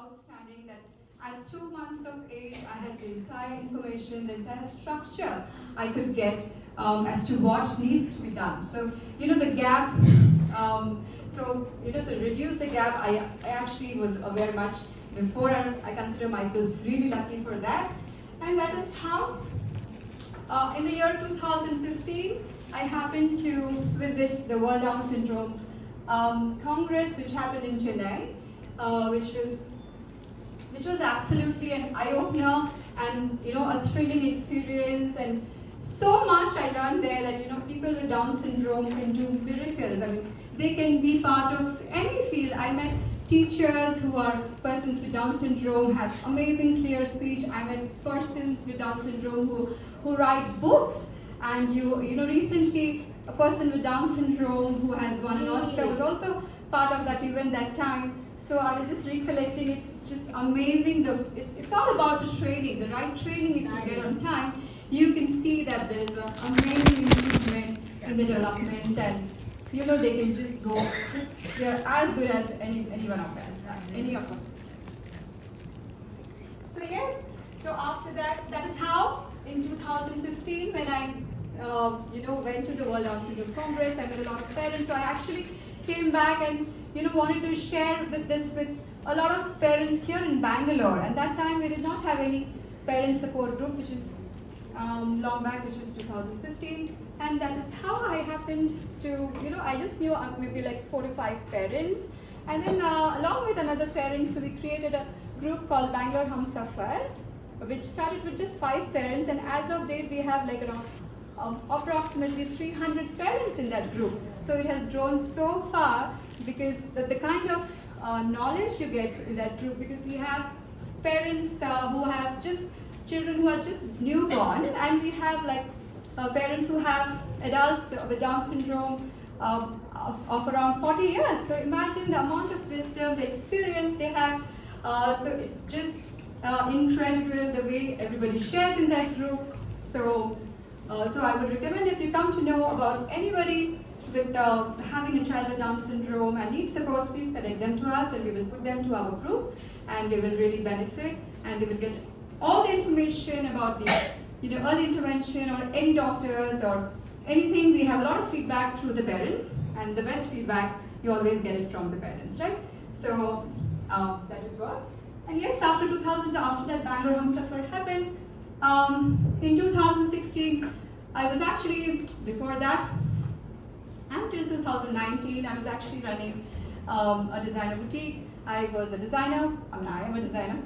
outstanding that at 2 months of age, I had the entire information, the entire structure I could get as to what needs to be done. So, the gap, to reduce the gap, I actually was aware much before. I consider myself really lucky for that. And that is how, in the year 2015, I happened to visit the World Down Syndrome Congress, which happened in Chennai, which was absolutely an eye-opener and a thrilling experience, and so much I learned there that people with Down syndrome can do miracles. I mean, they can be part of any field. I met teachers who are persons with Down syndrome, have amazing clear speech. I met persons with Down syndrome who write books, and recently a person with Down syndrome who has won an Oscar was also part of that event that time. So I was just recollecting, it's just amazing. It's all about the training. The right training, if you get on time, you can see that there is an amazing improvement in the development, and they can just go, they're as good as any one of them, any of them. So yes, so after that is how in 2015 when I went to the World Down Syndrome Congress, I met a lot of parents. So I actually came back and wanted to share with a lot of parents here in Bangalore. And that time we did not have any parent support group, which is long back, which is 2015. And that is how I happened to, I just knew maybe like 4 to 5 parents. And then along with another parent, so we created a group called Bangalore Humsafar, which started with just 5 parents. And as of date, we have like around approximately 300 parents in that group. So it has grown so far because the kind of knowledge you get in that group, because we have parents who have just children who are just newborn, and we have like parents who have adults with Down syndrome of around 40 years. So imagine the amount of wisdom, the experience they have. So it's just incredible the way everybody shares in that group. So I would recommend, if you come to know about anybody with having a child with Down syndrome and need support, please connect them to us, and we will put them to our group, and they will really benefit, and they will get all the information about the early intervention or any doctors or anything. We have a lot of feedback through the parents, and the best feedback you always get it from the parents, right? So that is what. And yes, after that Bangalore Humsafar happened. In 2016, I was actually, before that, until 2019, I was actually running a designer boutique. I was a designer, I am a designer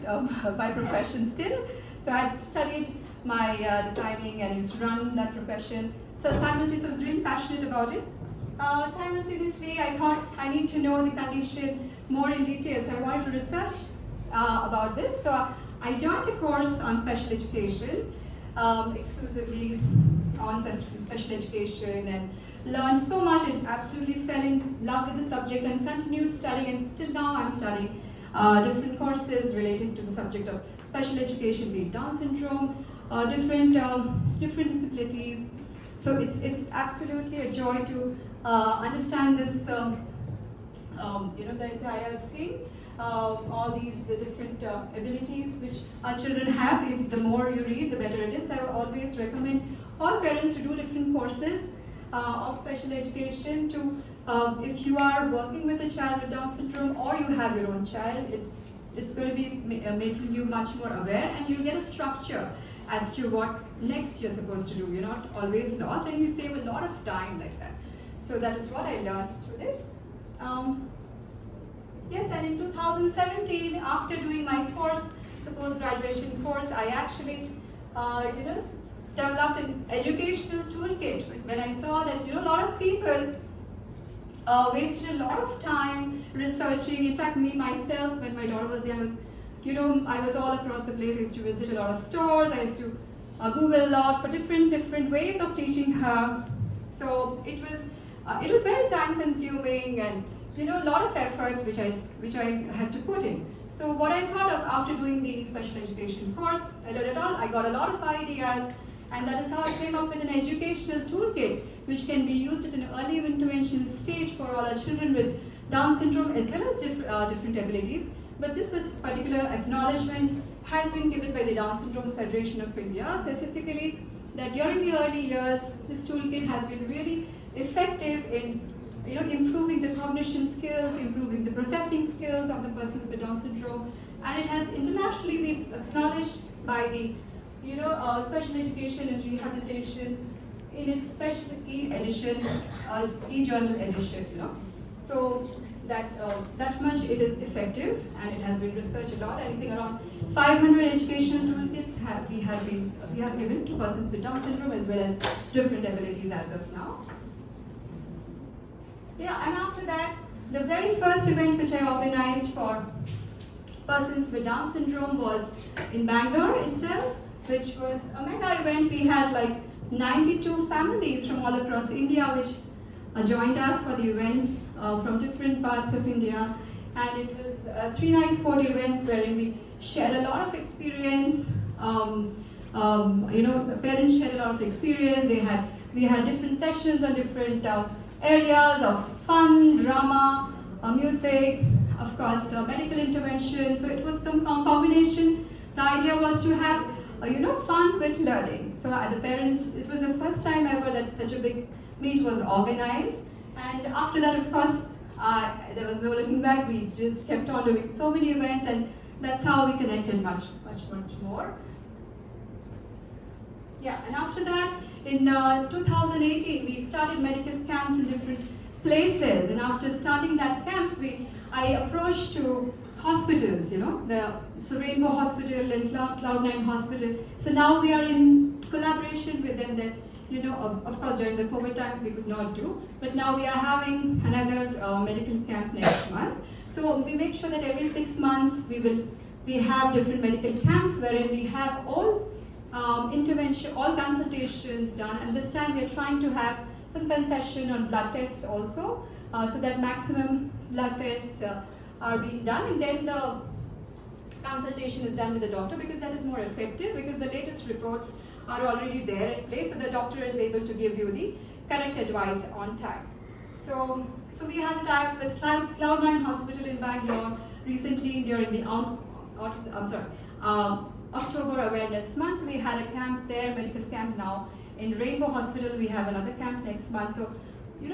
by profession still. So I had studied my designing and used to run that profession. So simultaneously, I was really passionate about it. Simultaneously, I thought I need to know the condition more in detail. So I wanted to research about this. So I joined a course on special education, exclusively on special education, and learned so much. I absolutely fell in love with the subject and continued studying, and still now I'm studying different courses related to the subject of special education, be it Down syndrome, different disabilities. So it's absolutely a joy to understand this, the entire thing. All these different abilities which our children have. If the more you read, the better it is. I always recommend all parents to do different courses of special education. To if you are working with a child with Down syndrome, or you have your own child, it's going to be making you much more aware, and you'll get a structure as to what next you're supposed to do. You're not always lost, and you save a lot of time like that. So that is what I learned through this. Yes, and in 2017, after doing my course, the post-graduation course, I actually, developed an educational toolkit. When I saw that, a lot of people wasted a lot of time researching. In fact, me myself, when my daughter was young, I was all across the place. I used to visit a lot of stores. I used to Google a lot for different ways of teaching her. So it was very time-consuming, and a lot of efforts which I had to put in. So what I thought of after doing the special education course, I got a lot of ideas, and that is how I came up with an educational toolkit which can be used at an early intervention stage for all our children with Down syndrome as well as different abilities. But this was particular acknowledgement has been given by the Down Syndrome Federation of India, specifically that during the early years, this toolkit has been really effective in improving the cognition skills, improving the processing skills of the persons with Down syndrome, and it has internationally been acknowledged by the Special Education and Rehabilitation in its special e-edition, e-journal edition. So that much it is effective, and it has been researched a lot. I think around 500 educational toolkits we have given to persons with Down syndrome as well as different abilities as of now. Yeah, and after that, the very first event which I organized for persons with Down syndrome was in Bangalore itself, which was a mega event. We had like 92 families from all across India which joined us for the event from different parts of India, and it was 3 nights, 4 events wherein we shared a lot of experience. The parents shared a lot of experience. We had different sections on different areas of fun, drama, music, of course, medical intervention. So it was some combination. The idea was to have fun with learning. So the parents, it was the first time ever that such a big meet was organized. And after that, of course, there was no looking back. We just kept on doing so many events, and that's how we connected much more. Yeah, and after that, in 2018, we started medical camps in different places. And after starting that camps, I approached to hospitals, so Rainbow Hospital and Cloud9 Hospital. So now we are in collaboration with them. That of course, during the COVID times we could not do, but now we are having another medical camp next month. So we make sure that every 6 months we have different medical camps wherein we have all intervention, all consultations done, and this time we are trying to have some concession on blood tests also, so that maximum blood tests are being done, and then the consultation is done with the doctor, because that is more effective, because the latest reports are already there at place, so the doctor is able to give you the correct advice on time. So we have tied with Cloud9 Hospital in Bangalore recently during the October Awareness Month. We had a camp there, medical camp now. In Rainbow Hospital, we have another camp next month. So, we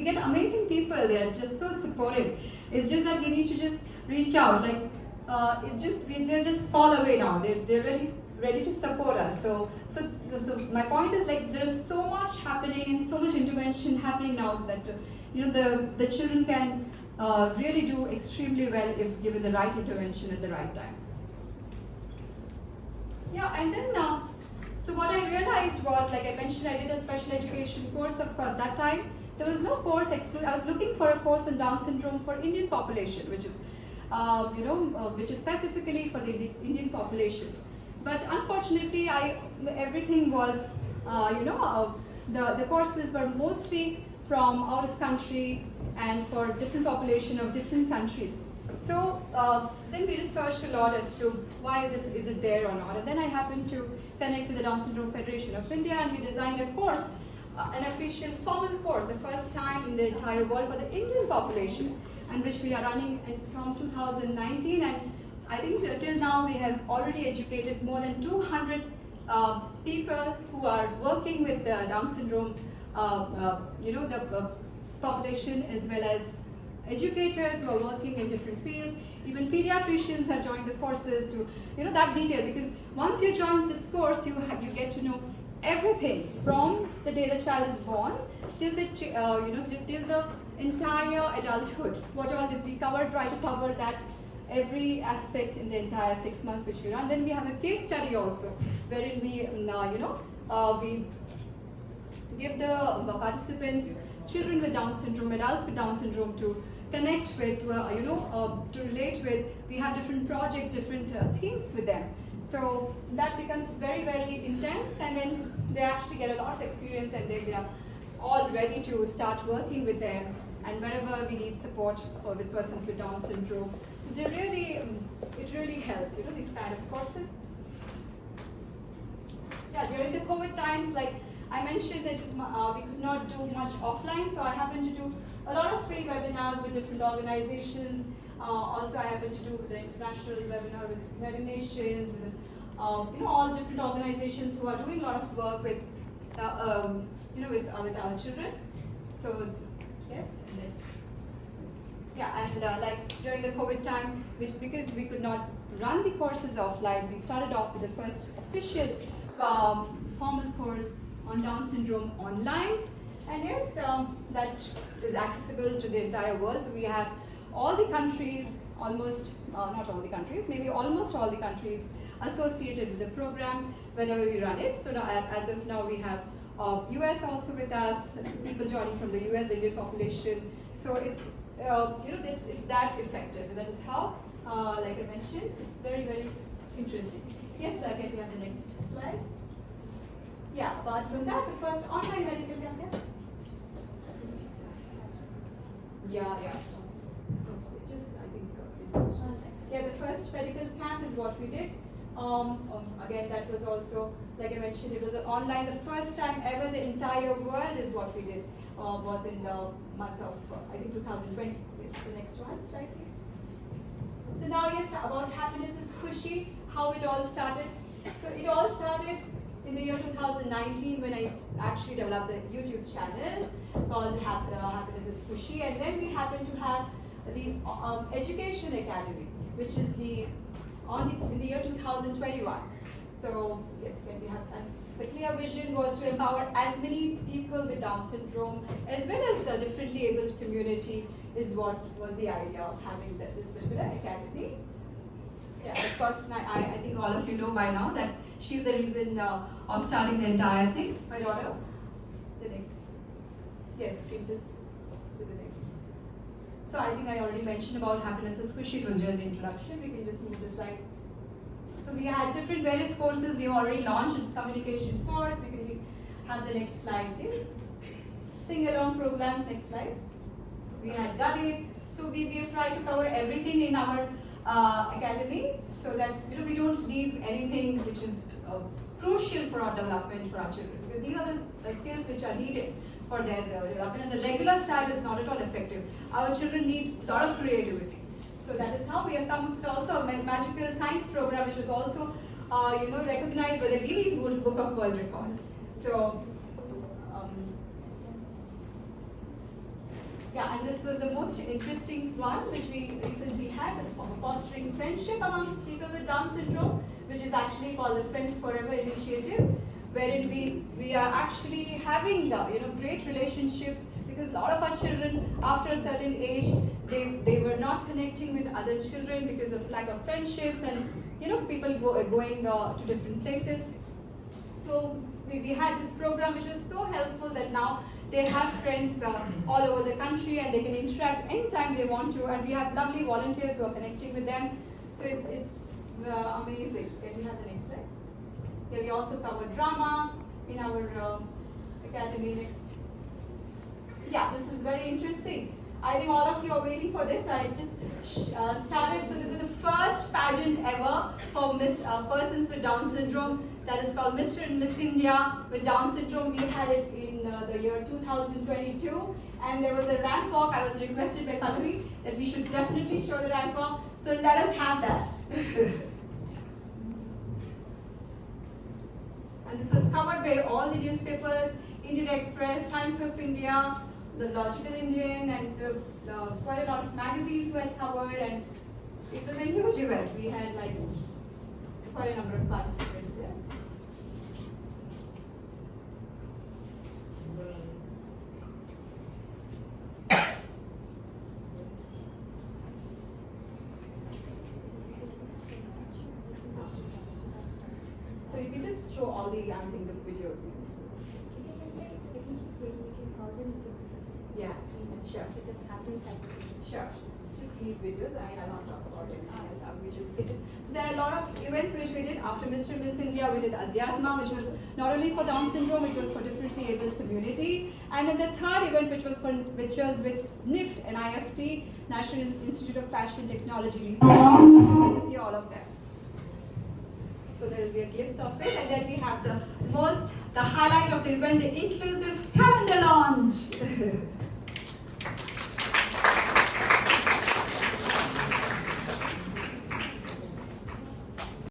get amazing people. They are just so supportive. It's just that we need to just reach out. Like, they'll just fall away now. They're really ready to support us. So my point is, like, there's so much happening and so much intervention happening now that the children can really do extremely well if given the right intervention at the right time. Yeah, and then so what I realized was, like I mentioned, I did a special education course. Of course, that time there was no course exclusive. I was looking for a course on Down syndrome for Indian population, which is which is specifically for the Indian population. But unfortunately, everything was the courses were mostly from out of country and for different population of different countries. So then we researched a lot as to why is it there or not. And then I happened to connect with the Down Syndrome Federation of India, and we designed a course, an official formal course, the first time in the entire world for the Indian population, and which we are running from 2019. And I think till now we have already educated more than 200 people who are working with the Down syndrome, the population, as well as educators who are working in different fields. Even pediatricians have joined the courses to that detail, because once you join this course, you get to know everything from the day the child is born till the till the entire adulthood. What all did we cover? Try to cover that every aspect in the entire 6 months which we run. Then we have a case study also, wherein we we give the participants, children with Down syndrome, adults with Down syndrome, to connect with, to relate with. We have different projects, different themes with them. So that becomes very, very intense, and then they actually get a lot of experience, and they are all ready to start working with them, and wherever we need support with persons with Down syndrome. So they really, it really helps, these kind of courses. Yeah, during the COVID times, like I mentioned that we could not do much offline, so I happened to do a lot of free webinars with different organizations. Also, I happen to do the international webinar with United Nations, with all different organizations who are doing a lot of work with with our children. So yes, yeah, and like during the COVID time, because we could not run the courses offline, we started off with the first official formal course on Down syndrome online. And yes, that is accessible to the entire world. So we have all the countries, almost, not all the countries, maybe almost all the countries associated with the program whenever we run it. So now, as of now, we have US also with us, people joining from the US, the Indian population. So it's it's that effective. That is how, like I mentioned, it's very, very interesting. Yes, can we have the next slide? Yeah, apart from that, the first online medical camp. Yeah. Just, I think, yeah, the first medical camp is what we did. Again, that was also, like I mentioned, it was online. The first time ever the entire world is what we did, was in the month of, I think, 2020. Yes, the next one, slide please. So now, yes, about happiness is squishy, how it all started. So it all started in the year 2019 when I actually developed this YouTube channel called Happiness is Squishy, and then we happened to have the Education Academy, which is in the year 2021. So yes, when we have the clear vision was to empower as many people with Down syndrome as well as the differently abled community is what was the idea of having this particular academy. Yeah, of course, I think all of you know by now that she's the reason of starting the entire thing. My daughter. The next. Yes, you can just do the next. So I think I already mentioned about happiness is squishy. It was just the introduction. We can just move the slide. So we had different various courses we have already launched. It's communication course. We can have the next slide, please. Sing-along programs, next slide. We had Gadit. So we have tried to cover everything in our academy so that we don't leave anything which is crucial for our development for our children, because these are the skills which are needed for their development, and the regular style is not at all effective. Our children need a lot of creativity. So that is how we have come with also a magical science program, which was also recognized by the Guinness Book of World Record. So yeah, and this was the most interesting one which we recently had, fostering friendship among people with Down syndrome, which is actually called the Friends Forever initiative, wherein we are actually having great relationships, because a lot of our children after a certain age they were not connecting with other children because of lack of friendships, and people going to different places. So we had this program which was so helpful that now they have friends all over the country and they can interact anytime they want to, and we have lovely volunteers who are connecting with them. So it's amazing. Can we have the next slide? Yeah, we also cover drama in our academy next. Yeah, this is very interesting. I think all of you are waiting for this. I just started. So this is the first pageant ever for persons with Down syndrome. That is called Mr. and Miss India with Down syndrome. We had it in the year 2022, and there was a ramp walk. I was requested by Pallavi that we should definitely show the ramp walk. So let us have that. And this was covered by all the newspapers, Indian Express, Times of India, the Logical Indian, and quite a lot of magazines were covered, and it was a huge event. We had quite a number of participants there. So you can just show all the videos. Yeah, sure. Sure. Just these videos. I'll not talk about it. So there are a lot of events which we did after Mr. Miss India. We did Adhyatma, which was not only for Down syndrome, it was for differently abled community. And then the third event, which was with NIFT, NIFT, National Institute of Fashion Technology Research. So you get to see all of them. So there will be a glimpse of it, and then we have the highlight of the event, the inclusive calendar launch.